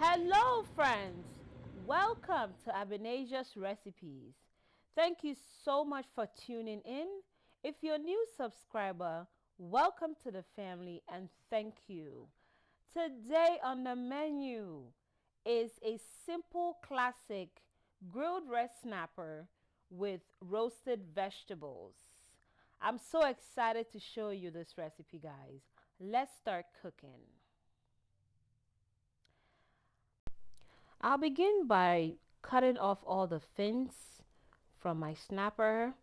Hello friends, welcome to Abinasia's Recipes. Thank you so much for tuning in. If you're a new subscriber, welcome to the family and thank you. Today on the menu is a simple classic grilled red snapper with roasted vegetables. I'm so excited to show you this recipe, guys. Let's start cooking. I'll begin by cutting off all the fins from my snapper.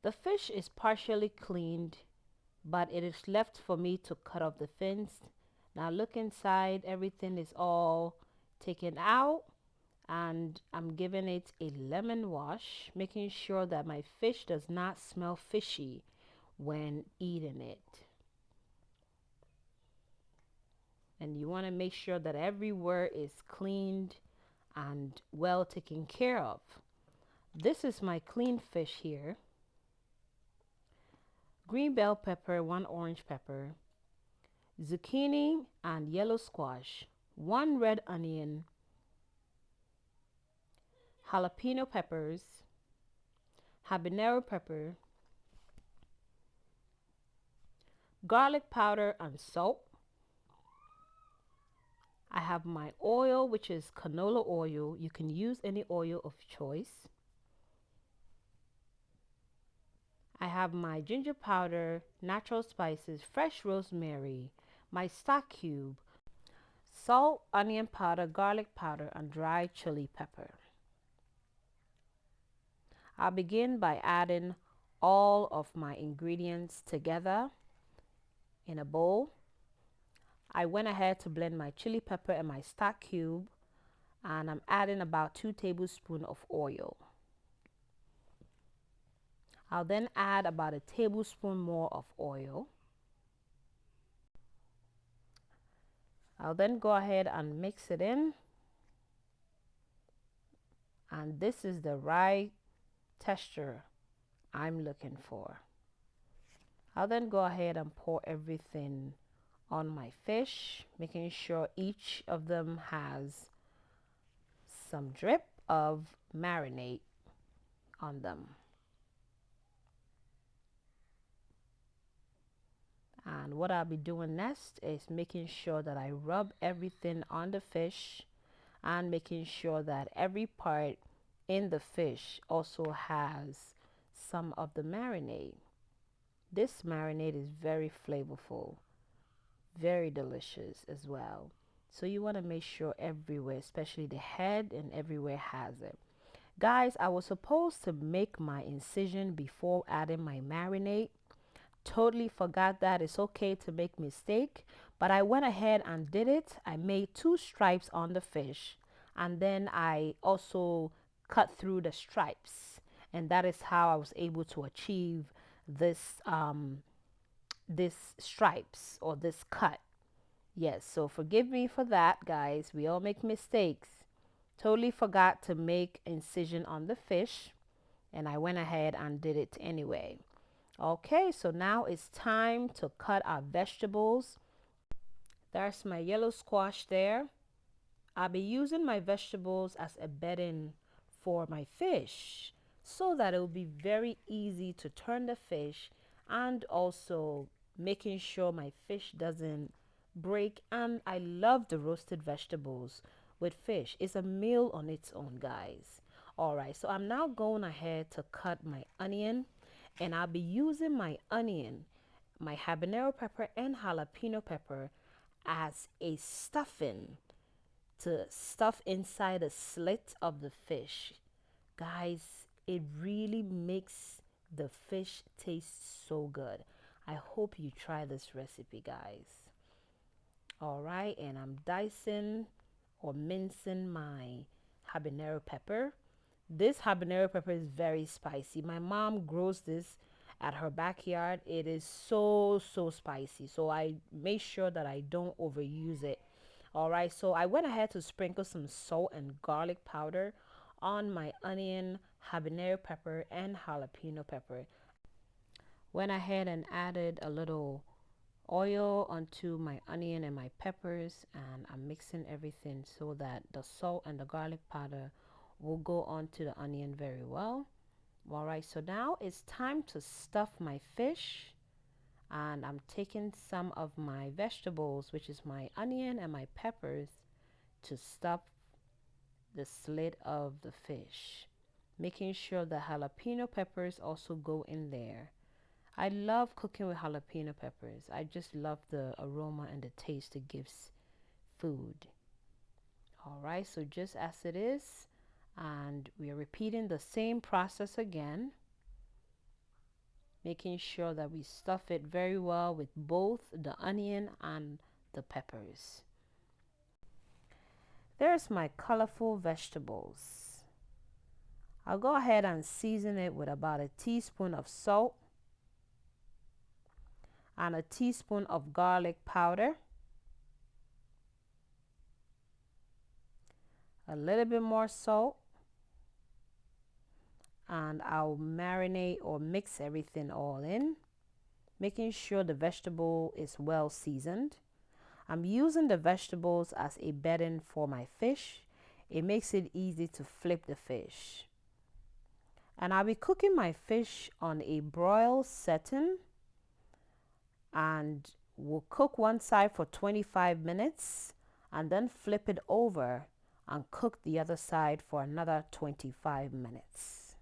The fish is partially cleaned, but it is left for me to cut off the fins. Now look inside, everything is all taken out, and I'm giving it a lemon wash, making sure that my fish does not smell fishy when eating it. And you want to make sure that everywhere is cleaned and well taken care of. This is my clean fish here. Green bell pepper, 1 orange pepper, zucchini and yellow squash, 1 red onion, jalapeno peppers, habanero pepper, garlic powder and salt. I have my oil, which is canola oil. You can use any oil of choice. I have my ginger powder, natural spices, fresh rosemary, my stock cube, salt, onion powder, garlic powder, and dried chili pepper. I'll begin by adding all of my ingredients together in a bowl. I went ahead to blend my chili pepper and my stock cube, and I'm adding about 2 tablespoons of oil. I'll then add about a tablespoon more of oil. I'll then go ahead and mix it in. And this is the right texture I'm looking for. I'll then go ahead and pour everything on my fish, making sure each of them has some drip of marinade on them. And what I'll be doing next is making sure that I rub everything on the fish and making sure that every part in the fish also has some of the marinade. This marinade is very flavorful, very delicious as well. So you want to make sure everywhere, especially the head and everywhere, has it. Guys, I was supposed to make my incision before adding my marinade. Totally forgot that. It's okay to make mistake, but I went ahead and did it. I made 2 stripes on the fish, and then I also cut through the stripes, and that is how I was able to achieve this this stripes or this cut. Yes, so forgive me for that, guys. We all make mistakes. Totally forgot to make incision on the fish, and I went ahead and did it anyway. Okay, so now it's time to cut our vegetables. There's my yellow squash there. I'll be using my vegetables as a bedding for my fish so that it will be very easy to turn the fish, and also making sure my fish doesn't break. And I love the roasted vegetables with fish. It's a meal on its own, guys. All right, so I'm now going ahead to cut my onion, and I'll be using my onion, my habanero pepper and jalapeno pepper as a stuffing to stuff inside a slit of the fish. Guys, it really makes the fish taste so good. I hope you try this recipe, guys. All right, and I'm dicing or mincing my habanero pepper. This habanero pepper is very spicy. My mom grows this at her backyard. It is so spicy, so I make sure that I don't overuse it. All right, so I went ahead to sprinkle some salt and garlic powder on my onion, habanero pepper, and jalapeno pepper. Went ahead and added a little oil onto my onion and my peppers, and I'm mixing everything so that the salt and the garlic powder will go onto the onion very well. All right, so now it's time to stuff my fish, and I'm taking some of my vegetables, which is my onion and my peppers, to stuff the slit of the fish, making sure the jalapeno peppers also go in there. I love cooking with jalapeno peppers. I just love the aroma and the taste it gives food. All right, so just as it is, and we are repeating the same process again, making sure that we stuff it very well with both the onion and the peppers. There's my colorful vegetables. I'll go ahead and season it with about a teaspoon of salt and a teaspoon of garlic powder, a little bit more salt, and I'll marinate or mix everything all in, making sure the vegetable is well seasoned. I'm using the vegetables as a bedding for my fish. It makes it easy to flip the fish. And I'll be cooking my fish on a broil setting, and we'll cook one side for 25 minutes and then flip it over and cook the other side for another 25 minutes.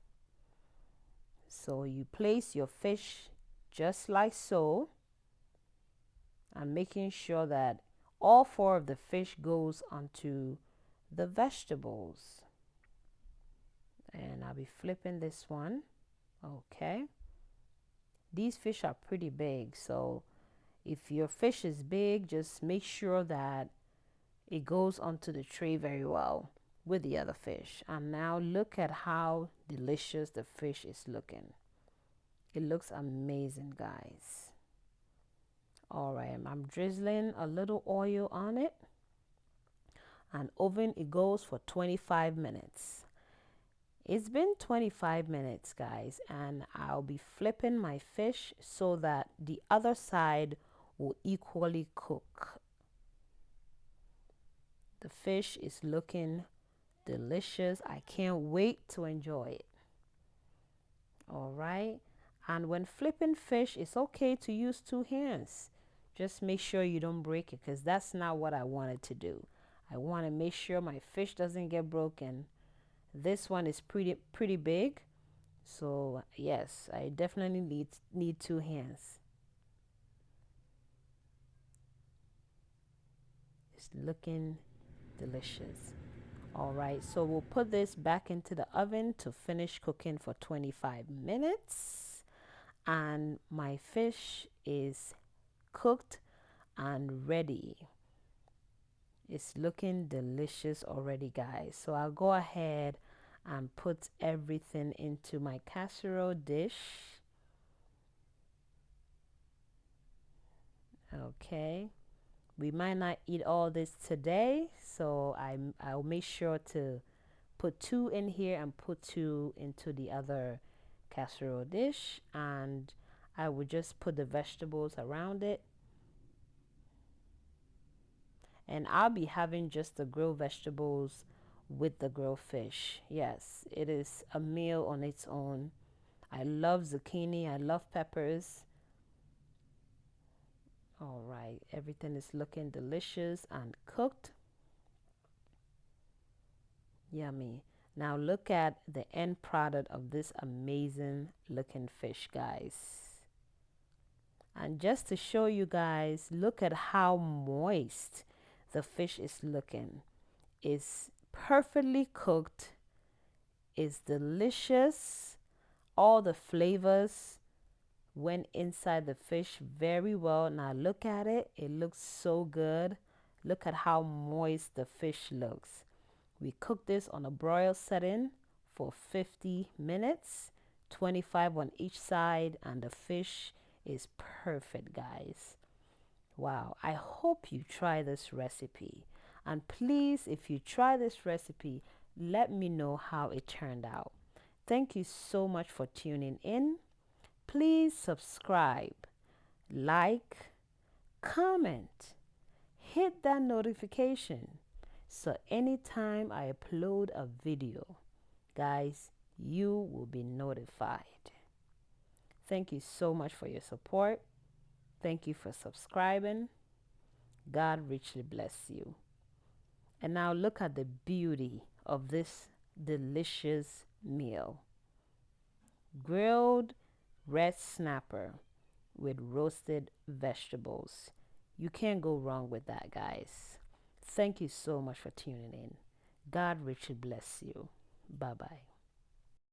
So you place your fish just like so, and making sure that all four of the fish goes onto the vegetables. And I'll be flipping this one. Okay. These fish are pretty big, so if your fish is big, just make sure that it goes onto the tray very well with the other fish. And now look at how delicious the fish is looking. It looks amazing, guys. All right, I'm drizzling a little oil on it, and oven it goes for 25 minutes. It's been 25 minutes, guys, and I'll be flipping my fish so that the other side will equally cook. The fish is looking delicious. I can't wait to enjoy it. All right, and when flipping fish, it's okay to use two hands. Just make sure you don't break it, because that's not what I wanted to do. I want to make sure my fish doesn't get broken. This one is pretty big, so yes, I definitely need two hands. It's looking delicious. All right, so we'll put this back into the oven to finish cooking for 25 minutes. And my fish is cooked and ready. It's looking delicious already, guys. So I'll go ahead and put everything into my casserole dish. Okay. We might not eat all this today, so I'll make sure to put two in here and put two into the other casserole dish, and I will just put the vegetables around it. And I'll be having just the grilled vegetables with the grilled fish. Yes, it is a meal on its own. I love zucchini, I love peppers. All right, everything is looking delicious and cooked. Yummy. Now look at the end product of this amazing looking fish, guys. And just to show you guys, look at how moist the fish is looking. It's perfectly cooked. It's delicious. All the flavors went inside the fish very well. Now look at it. It looks so good. Look at how moist the fish looks. We cooked this on a broil setting for 50 minutes, 25 on each side, and the fish is perfect, guys. Wow, I hope you try this recipe. And please, if you try this recipe, let me know how it turned out. Thank you so much for tuning in. Please subscribe, like, comment, hit that notification so anytime I upload a video, guys, you will be notified. Thank you so much for your support. Thank you for subscribing. God richly bless you. And now look at the beauty of this delicious meal. Grilled red snapper with roasted vegetables. You can't go wrong with that, guys. Thank you so much for tuning in. God richly bless you. Bye-bye.